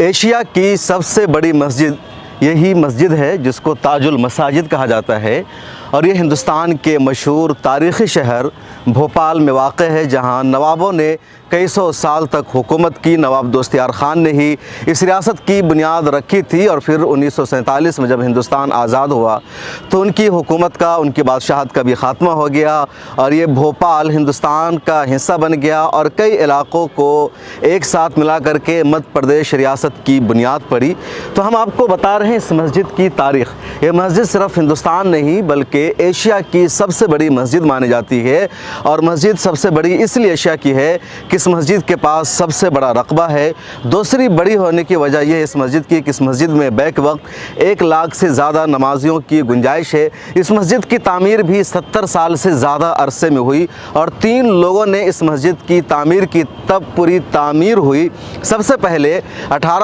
Asia کی سب سے بڑی مسجد یہی مسجد ہے جس کو تاج المساجد کہا جاتا ہے، اور یہ ہندوستان کے مشہور تاریخی شہر بھوپال میں واقع ہے، جہاں نوابوں نے کئی سو سال تک حکومت کی۔ نواب دوست یار خان نے ہی اس ریاست کی بنیاد رکھی تھی، اور پھر 1947 میں جب ہندوستان آزاد ہوا تو ان کی حکومت کا، ان کی بادشاہت کا بھی خاتمہ ہو گیا، اور یہ بھوپال ہندوستان کا حصہ بن گیا، اور کئی علاقوں کو ایک ساتھ ملا کر کے مدھیہ پردیش ریاست کی بنیاد پڑی۔ تو ہم آپ کو بتا رہے ہیں اس مسجد کی تاریخ۔ یہ مسجد صرف ہندوستان نہیں بلکہ ایشیا کی سب سے بڑی مسجد مانی جاتی ہے، اور مسجد سب سے بڑی اس لیے ایشیا کی ہے کہ اس مسجد کے پاس سب سے بڑا رقبہ ہے۔ دوسری بڑی ہونے کی وجہ یہ ہے اس مسجد کی کہ اس مسجد میں بیک وقت 1 لاکھ سے زیادہ نمازیوں کی گنجائش ہے۔ اس مسجد کی تعمیر بھی 70 سال سے زیادہ عرصے میں ہوئی، اور 3 لوگوں نے اس مسجد کی تعمیر کی، تب پوری تعمیر ہوئی۔ سب سے پہلے 18